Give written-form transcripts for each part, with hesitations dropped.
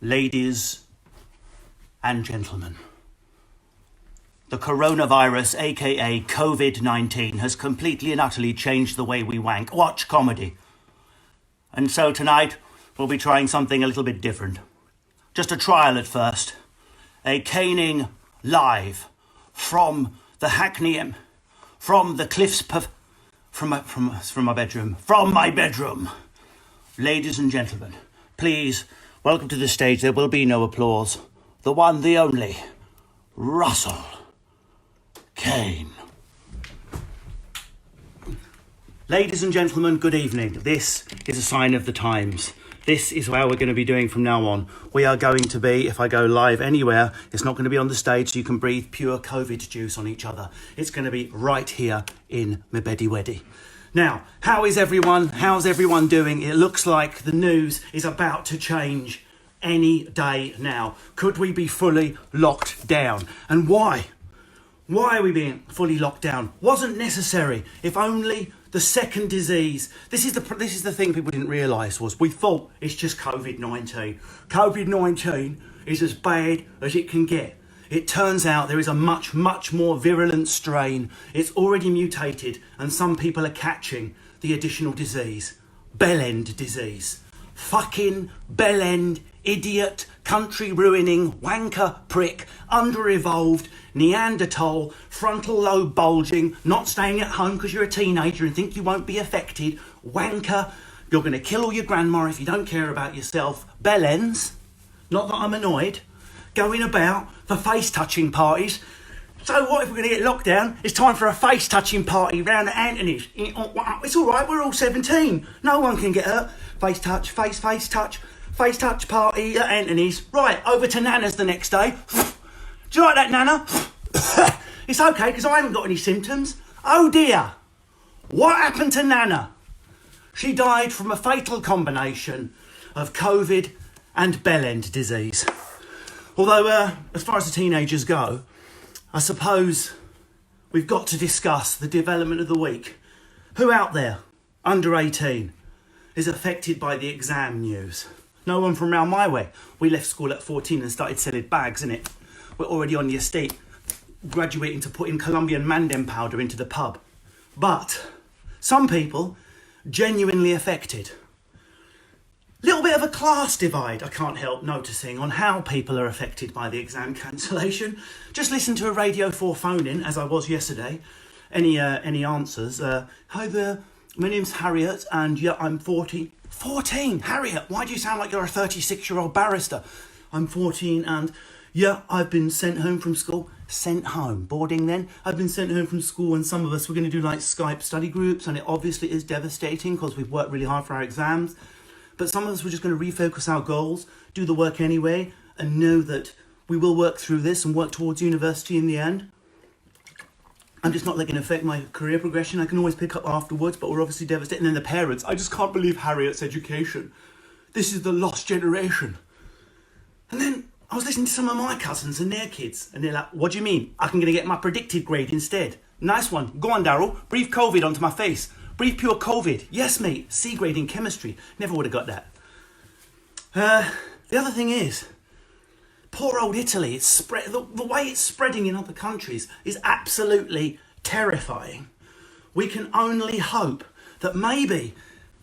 Ladies and gentlemen, the coronavirus, aka COVID-19, has completely and utterly changed the way we watch comedy. And so tonight, we'll be trying something a little bit different. Just a trial at first. A Kaneing live from the Hackney, from the cliffs, from my bedroom. Ladies and gentlemen, please welcome to the stage. There will be no applause. The one, the only, Russell Kane. Ladies and gentlemen, good evening. This is a sign of the times. This is how we're going to be doing from now on. We are going to be, if I go live anywhere, it's not going to be on the stage so you can breathe pure COVID juice on each other. It's going to be right here in my beddy weddy. Now, how's everyone doing? It looks like the news is about to change any day now. Could we be fully locked down? And why? Why are we being fully locked down? Wasn't necessary. If only the second disease. This is the thing people didn't realise was we thought it's just COVID-19. COVID-19 is as bad as it can get. It turns out there is a much, much more virulent strain. It's already mutated and some people are catching the additional disease. Bellend disease. Fucking bellend, idiot, country ruining, wanker prick, under-evolved, Neanderthal, frontal lobe bulging, not staying at home because you're a teenager and think you won't be affected, wanker, you're going to kill all your grandma if you don't care about yourself, bellends, not that I'm annoyed, going about for face-touching parties. So what if we're going to get locked down? It's time for a face-touching party round at Anthony's. It's all right, we're all 17. No one can get hurt. Face touch party at Anthony's. Right, over to Nana's the next day. Do you like that, Nana? It's okay, because I haven't got any symptoms. Oh dear. What happened to Nana? She died from a fatal combination of COVID and bellend disease. Although, as far as the teenagers go, I suppose we've got to discuss the development of the week. Who out there, under 18, is affected by the exam news? No one from round my way. We left school at 14 and started selling bags, innit? We're already on the estate, graduating to putting Colombian Mandem powder into the pub. But some people genuinely affected. Little bit of a class divide, I can't help noticing, on how people are affected by the exam cancellation. Just listen to a Radio 4 phone-in, as I was yesterday. Any answers? Hi there, my name's Harriet, and yeah, I'm 14. 14? Harriet, why do you sound like you're a 36-year-old barrister? I'm 14, and yeah, I've been sent home from school. Sent home? Boarding then? I've been sent home from school, and some of us were going to do like Skype study groups, and it obviously is devastating because we've worked really hard for our exams. But some of us were just going to refocus our goals, do the work anyway, and know that we will work through this and work towards university in the end. I'm just not letting it affect my career progression. I can always pick up afterwards, but we're obviously devastated. And then the parents, I just can't believe Harriet's education. This is the lost generation. And then I was listening to some of my cousins and their kids, and they're like, what do you mean? I'm going to get my predicted grade instead. Nice one. Go on, Daryl. Breathe COVID onto my face. Breathe pure COVID. Yes, mate. C grade in chemistry. Never would have got that. The other thing is, poor old Italy. It's the way it's spreading in other countries is absolutely terrifying. We can only hope that maybe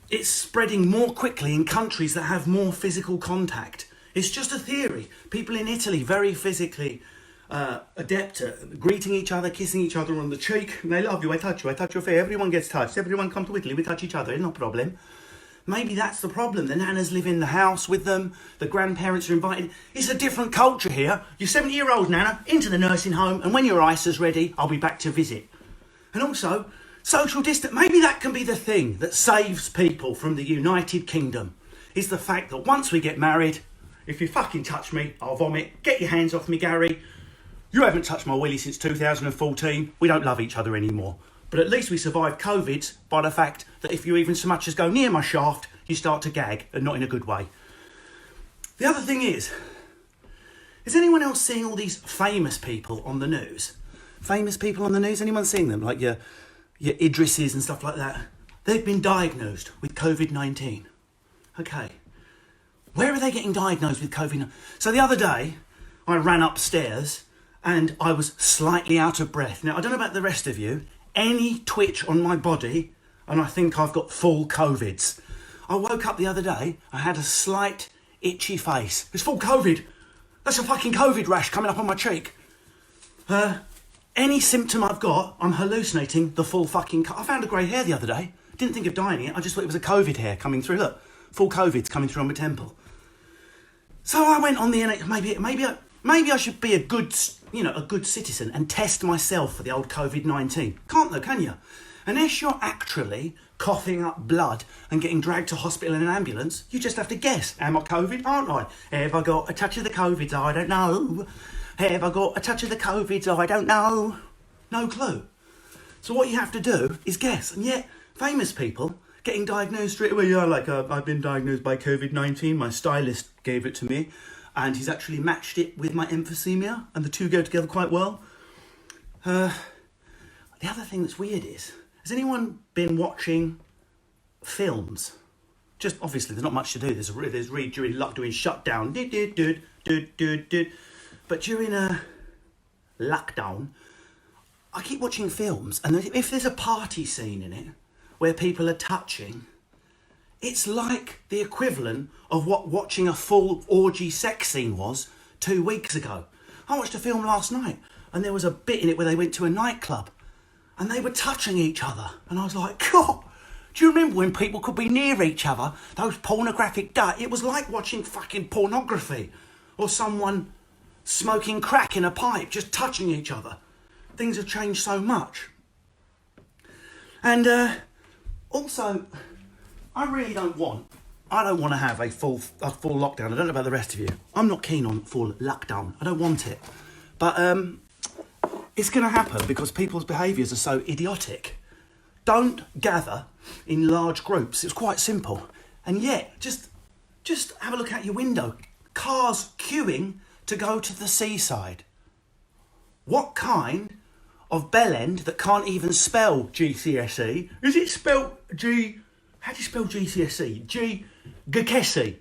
it's spreading more quickly in countries that have more physical contact. It's just a theory. People in Italy, very physically adept at greeting each other, kissing each other on the cheek. And they love you, I touch your face. Everyone gets touched. Everyone come to Italy, we touch each other, it's no problem. Maybe that's the problem. The nanas live in the house with them. The grandparents are invited. It's a different culture here. Your 70-year-old nana into the nursing home, and when your ISA's ready, I'll be back to visit. And also, social distance. Maybe that can be the thing that saves people from the United Kingdom, is the fact that once we get married, if you fucking touch me, I'll vomit. Get your hands off me, Gary. You haven't touched my willy since 2014. We don't love each other anymore. But at least we survived COVID by the fact that if you even so much as go near my shaft, you start to gag, and not in a good way. The other thing is anyone else seeing all these famous people on the news? Famous people on the news? Anyone seeing them? Like your Idrises and stuff like that? They've been diagnosed with COVID-19. Okay. Where are they getting diagnosed with COVID? So the other day, I ran upstairs and I was slightly out of breath. Now, I don't know about the rest of you. Any twitch on my body, and I think I've got full COVIDs. I woke up the other day, I had a slight itchy face. It's full COVID. That's a fucking COVID rash coming up on my cheek. Any symptom I've got, I'm hallucinating the full fucking... I found a grey hair the other day. Didn't think of dyeing it. I just thought it was a COVID hair coming through. Look, full COVID's coming through on my temple. So I went on the NHS. Maybe I should be a good citizen and test myself for the old COVID-19. Can't though, can you? Unless you're actually coughing up blood and getting dragged to hospital in an ambulance, you just have to guess. Am I COVID? Aren't I? Have I got a touch of the COVID? I don't know. Have I got a touch of the COVID? I don't know. No clue. So what you have to do is guess. And yet, famous people getting diagnosed straight away. Yeah, like I've been diagnosed by COVID-19. My stylist gave it to me. And he's actually matched it with my emphysema. And the two go together quite well. The other thing that's weird is, has anyone been watching films? Just obviously, there's not much to do. There's read during lockdown, shutdown. But during a lockdown, I keep watching films, and if there's a party scene in it where people are touching, it's like the equivalent of what watching a full orgy sex scene was 2 weeks ago. I watched a film last night, and there was a bit in it where they went to a nightclub, and they were touching each other, and I was like, God, do you remember when people could be near each other? Those pornographic it was like watching fucking pornography, or someone smoking crack in a pipe, just touching each other. Things have changed so much. And also, I don't want to have a full lockdown. I don't know about the rest of you. I'm not keen on full lockdown. I don't want it. But it's going to happen because people's behaviours are so idiotic. Don't gather in large groups. It's quite simple. And yet, just have a look out your window. Cars queuing to go to the seaside. What kind of bellend that can't even spell GCSE? Is it spelled G... How do you spell GCSE? Gakesi.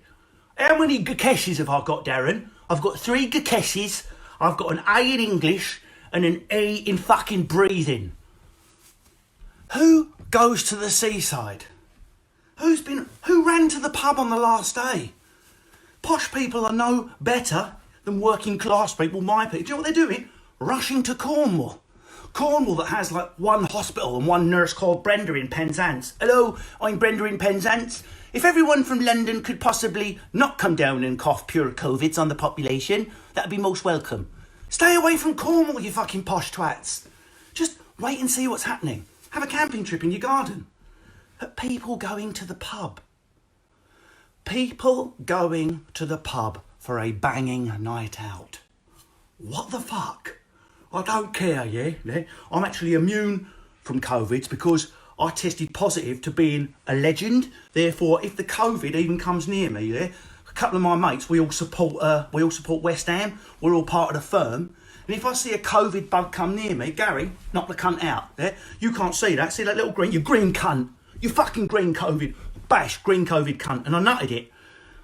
How many Gakesis have I got, Darren? I've got 3 Gakesis. I've got an A in English and an E in fucking breathing. Who goes to the seaside? Who ran to the pub on the last day? Posh people are no better than working class people, my people. Do you know what they're doing? Rushing to Cornwall. Cornwall that has like one hospital and one nurse called Brenda in Penzance. Hello, I'm Brenda in Penzance. If everyone from London could possibly not come down and cough pure COVIDs on the population, that'd be most welcome. Stay away from Cornwall, you fucking posh twats. Just wait and see what's happening. Have a camping trip in your garden. But people going to the pub. People going to the pub for a banging night out. What the fuck? I don't care, yeah? I'm actually immune from COVID because I tested positive to being a legend. Therefore, if the COVID even comes near me, yeah, a couple of my mates, we all support West Ham. We're all part of the firm. And if I see a COVID bug come near me, Gary, knock the cunt out. Yeah? You can't see that. See that little green? You green cunt. You fucking green COVID. Bash, green COVID cunt. And I nutted it.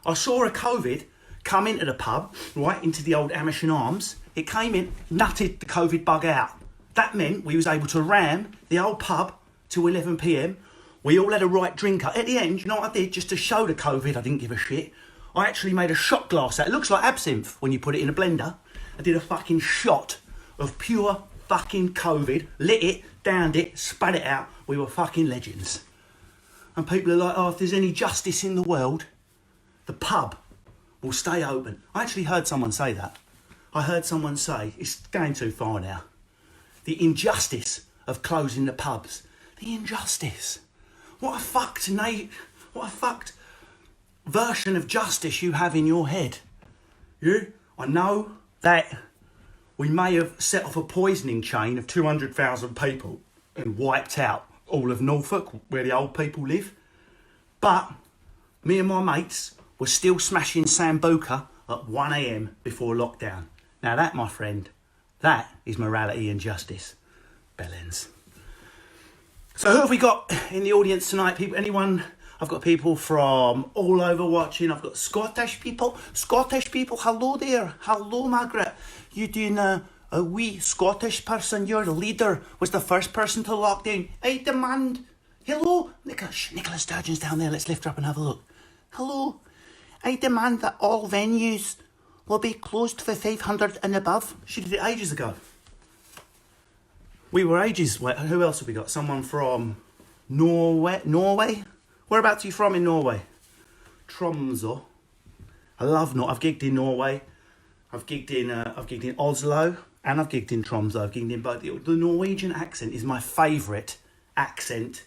I saw a COVID come into the pub, right, into the old Amersham Arms. It came in, nutted the COVID bug out. That meant we was able to ram the old pub till 11 p.m. We all had a right drinker. At the end, you know what I did? Just to show the COVID, I didn't give a shit. I actually made a shot glass out. It looks like absinthe when you put it in a blender. I did a fucking shot of pure fucking COVID, lit it, downed it, spat it out. We were fucking legends. And people are like, oh, if there's any justice in the world, the pub will stay open. I actually heard someone say that. I heard someone say, it's going too far now. The injustice of closing the pubs. The injustice. What a fucked version of justice you have in your head. Yeah? I know that we may have set off a poisoning chain of 200,000 people and wiped out all of Norfolk, where the old people live. But me and my mates were still smashing Sambuca at 1 a.m. before lockdown. Now that, my friend, that is morality and justice. Bellends. So who have we got in the audience tonight? People, anyone? I've got people from all over watching. I've got Scottish people. Hello there. Hello, Margaret. You doing a wee Scottish person? Your leader was the first person to lock down. I demand. Hello, Nicola Sturgeon's down there. Let's lift her up and have a look. Hello. I demand that all venues will be closed for 500 and above. She did it ages ago. We were ages. Who else have we got? Someone from Norway? Whereabouts are you from in Norway? Tromsø. I love Norway. I've gigged in Norway. I've gigged in Oslo, and I've gigged in Tromsø. I've gigged in both. The Norwegian accent is my favourite accent,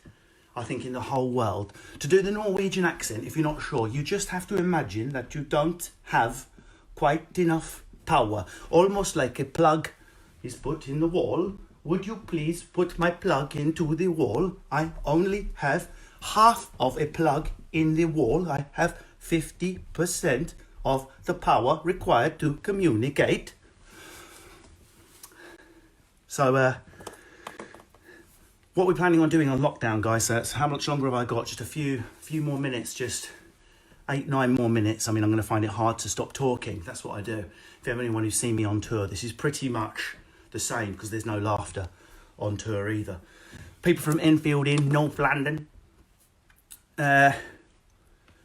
I think, in the whole world. To do the Norwegian accent, if you're not sure, you just have to imagine that you don't have quite enough power. Almost like a plug is put in the wall. Would you please put my plug into the wall? I only have half of a plug in the wall. I have 50% of the power required to communicate. So, what we're planning on doing on lockdown, guys, so how much longer have I got? Just a few more minutes, just 8-9 more minutes. I mean, I'm going to find it hard to stop talking. That's what I do. If you have anyone who's seen me on tour, this is pretty much the same, because there's no laughter on tour either. People from Enfield in North London.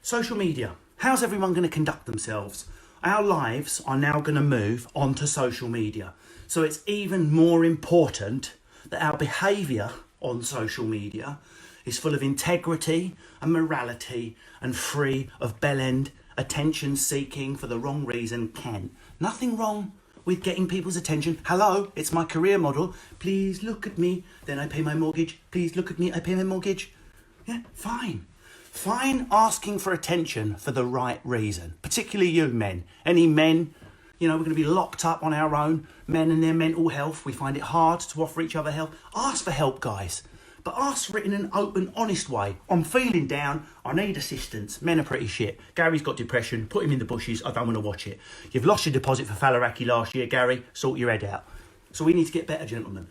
Social media. How's everyone going to conduct themselves? Our lives are now going to move onto social media. So it's even more important that our behaviour on social media is full of integrity and morality and free of bell-end attention seeking for the wrong reason. Ken, nothing wrong with getting people's attention. Hello, it's my career model. Please look at me, then I pay my mortgage. Please look at me, I pay my mortgage. Yeah, fine. Fine asking for attention for the right reason. Particularly you men. Any men, we're going to be locked up on our own. Men and their mental health. We find it hard to offer each other help. Ask for help, guys. But ask for it in an open, honest way. I'm feeling down. I need assistance. Men are pretty shit. Gary's got depression. Put him in the bushes. I don't want to watch it. You've lost your deposit for Falaraki last year, Gary. Sort your head out. So we need to get better, gentlemen.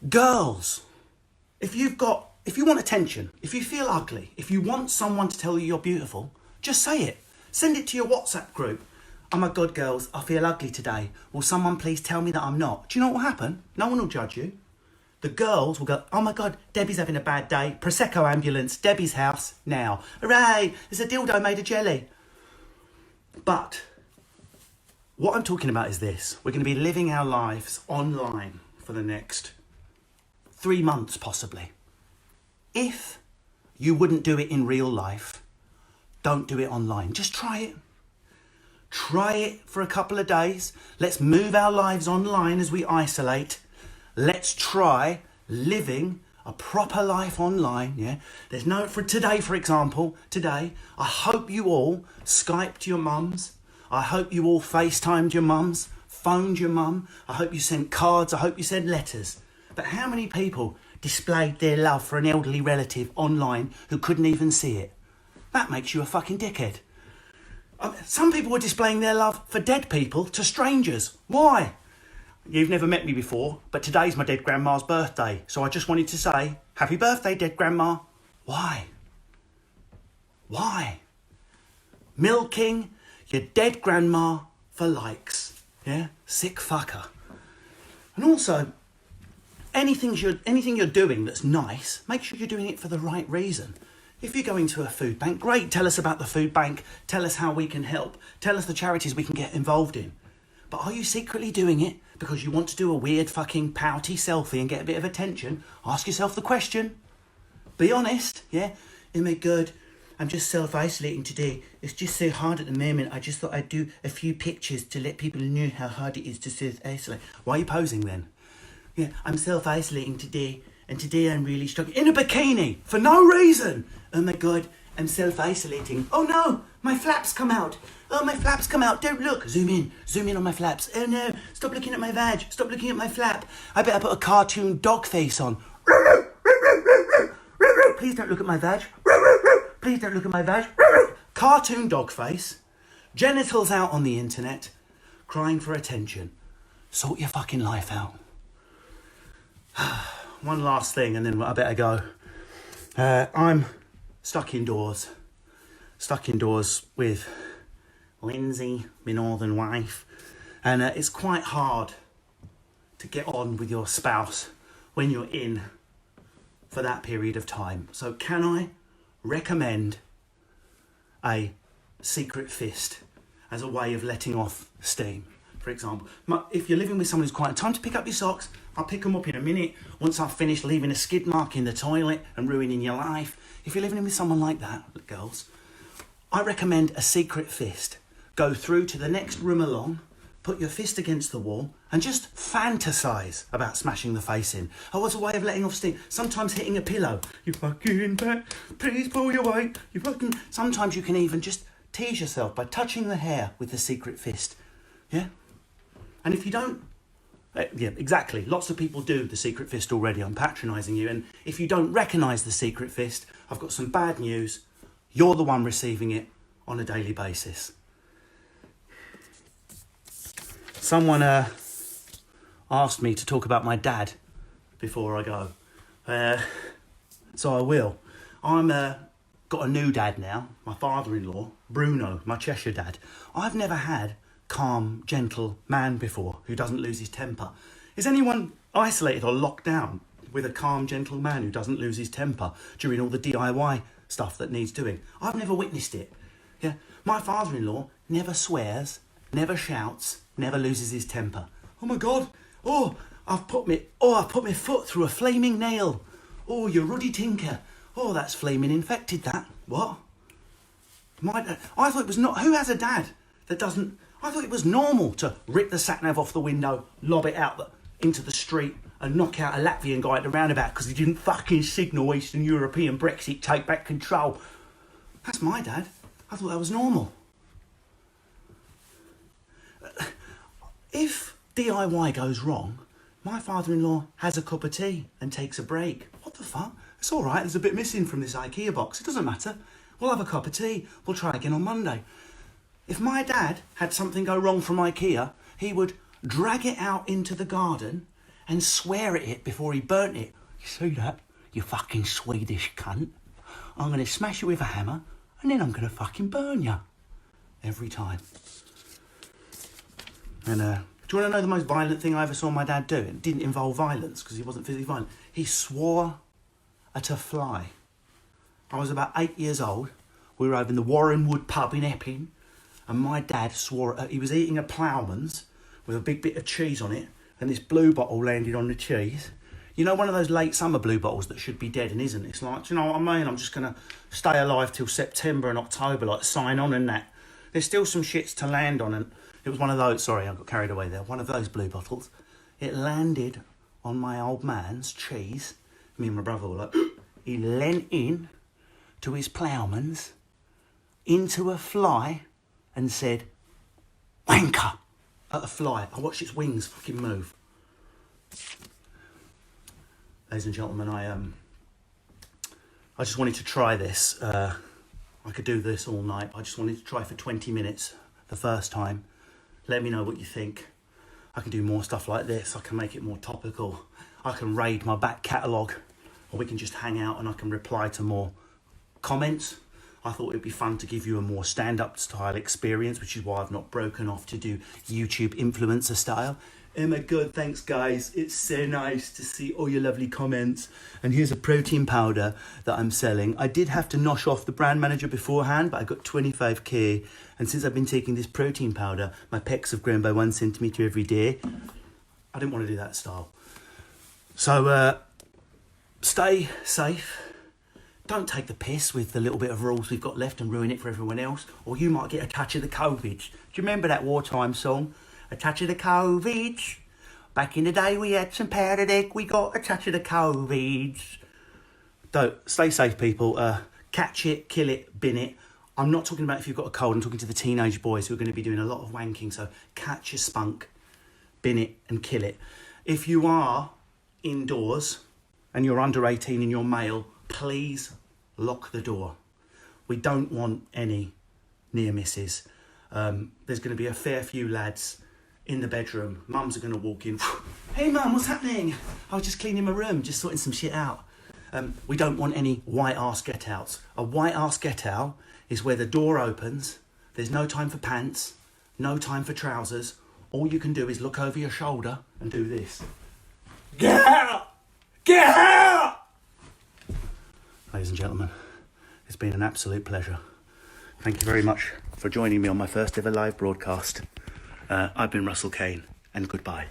Girls, if you want attention, if you feel ugly, if you want someone to tell you you're beautiful, just say it. Send it to your WhatsApp group. Oh my God, girls, I feel ugly today. Will someone please tell me that I'm not? Do you know what will happen? No one will judge you. The girls will go, oh my God, Debbie's having a bad day. Prosecco ambulance, Debbie's house, now. Hooray, there's a dildo made of jelly. But what I'm talking about is this. We're going to be living our lives online for the next 3 months, possibly. If you wouldn't do it in real life, don't do it online. Just try it. Try it for a couple of days. Let's move our lives online as we isolate. Let's try living a proper life online, yeah? There's no, for today, for example, I hope you all Skyped your mums. I hope you all FaceTimed your mums, phoned your mum. I hope you sent cards. I hope you sent letters. But how many people displayed their love for an elderly relative online who couldn't even see it? That makes you a fucking dickhead. Some people were displaying their love for dead people to strangers. Why? You've never met me before, but today's my dead grandma's birthday. So I just wanted to say, happy birthday, dead grandma. Why? Why? Milking your dead grandma for likes. Yeah? Sick fucker. And also, anything you're doing that's nice, make sure you're doing it for the right reason. If you're going to a food bank, great, tell us about the food bank, tell us how we can help, tell us the charities we can get involved in. But are you secretly doing it because you want to do a weird fucking pouty selfie and get a bit of attention? Ask yourself the question. Be honest, yeah? Oh my God, I'm just self-isolating today. It's just so hard at the moment. I just thought I'd do a few pictures to let people know how hard it is to self-isolate. Why are you posing then? Yeah, I'm self-isolating today, and today I'm really struggling. In a bikini, for no reason. Oh my God, I'm self-isolating. Oh no, my flaps come out. Oh, my flaps come out. Don't look. Zoom in on my flaps. Oh no, stop looking at my vag. Stop looking at my flap. I better put a cartoon dog face on. Please don't look at my vag. Please don't look at my vag. Cartoon dog face. Genitals out on the internet. Crying for attention. Sort your fucking life out. One last thing and then I better go. I'm stuck indoors with Lindsay, my northern wife, and it's quite hard to get on with your spouse when you're in for that period of time. So can I recommend a secret fist as a way of letting off steam? For example, if you're living with someone who's quiet, time to pick up your socks. I'll pick them up in a minute once I've finished leaving a skid mark in the toilet and ruining your life. If you're living with someone like that, girls, I recommend a secret fist. Go through to the next room along, put your fist against the wall and just fantasize about smashing the face in. Oh, as a way of letting off steam. Sometimes hitting a pillow. You fucking bet, please pull your weight. You fucking... Sometimes you can even just tease yourself by touching the hair with the secret fist. Yeah? And if you don't... yeah, exactly. Lots of people do the secret fist already. I'm patronising you. And if you don't recognise the secret fist, I've got some bad news. You're the one receiving it on a daily basis. Someone asked me to talk about my dad before I go. So I will. I'm got a new dad now, my father-in-law, Bruno, my Cheshire dad. I've never had calm, gentle man before who doesn't lose his temper. Is anyone isolated or locked down with a calm, gentle man who doesn't lose his temper during all the DIY stuff that needs doing? I've never witnessed it. Yeah, my father-in-law never swears, never shouts, never loses his temper. Oh my God! Oh, I've put my foot through a flaming nail. Oh, you ruddy tinker. Oh, that's flaming infected. That what? I thought it was not. Who has a dad that doesn't? I thought it was normal to rip the sat-nav off the window, lob it out into the street and knock out a Latvian guy at the roundabout because he didn't fucking signal Eastern European Brexit, take back control. That's my dad. I thought that was normal. If DIY goes wrong, my father-in-law has a cup of tea and takes a break. What the fuck? It's all right, there's a bit missing from this IKEA box. It doesn't matter. We'll have a cup of tea. We'll try again on Monday. If my dad had something go wrong from IKEA, he would drag it out into the garden and swear at it before he burnt it. You see that? You fucking Swedish cunt. I'm going to smash you with a hammer and then I'm going to fucking burn you. Every time. And do you want to know the most violent thing I ever saw my dad do? It didn't involve violence because he wasn't physically violent. He swore at a fly. I was about 8 years old. We were over in the Warren Wood pub in Epping. And my dad swore he was eating a ploughman's with a big bit of cheese on it. And this blue bottle landed on the cheese. You know, one of those late summer blue bottles that should be dead and isn't. It's like, do you know what I mean? I'm just going to stay alive till September and October, like sign on and that. There's still some shits to land on. And it was one of those, sorry, I got carried away there. One of those blue bottles. It landed on my old man's cheese. Me and my brother were like, he leant in to his ploughman's, into a fly, and said, wanker, at a fly. I watched its wings fucking move. Ladies and gentlemen, I just wanted to try this. I could do this all night. I just wanted to try for 20 minutes the first time. Let me know what you think. I can do more stuff like this. I can make it more topical. I can raid my back catalogue, or we can just hang out and I can reply to more comments. I thought it'd be fun to give you a more stand-up style experience, which is why I've not broken off to do YouTube influencer style. Oh my God, thanks guys. It's so nice to see all your lovely comments. And here's a protein powder that I'm selling. I did have to nosh off the brand manager beforehand, but I got 25k. And since I've been taking this protein powder, my pecs have grown by 1 centimetre every day. I didn't want to do that style. So stay safe. Don't take the piss with the little bit of rules we've got left and ruin it for everyone else, or you might get a touch of the COVID. Do you remember that wartime song? A touch of the COVID. Back in the day we had some powdered egg, we got a touch of the COVID. Don't, stay safe people. Catch it, kill it, bin it. I'm not talking about if you've got a cold, I'm talking to the teenage boys who are going to be doing a lot of wanking, so catch your spunk, bin it and kill it. If you are indoors and you're under 18 and you're male, please lock the door. We don't want any near misses. There's going to be a fair few lads in the bedroom. Mums are going to walk in. Hey mum, what's happening? I was just cleaning my room, just sorting some shit out. We don't want any white arse get outs. A white arse get out is where the door opens, there's no time for pants, no time for trousers. All you can do is look over your shoulder and do this. Get out! Get out! Ladies and gentlemen, it's been an absolute pleasure. Thank you very much for joining me on my first ever live broadcast. I've been Russell Kane, and goodbye.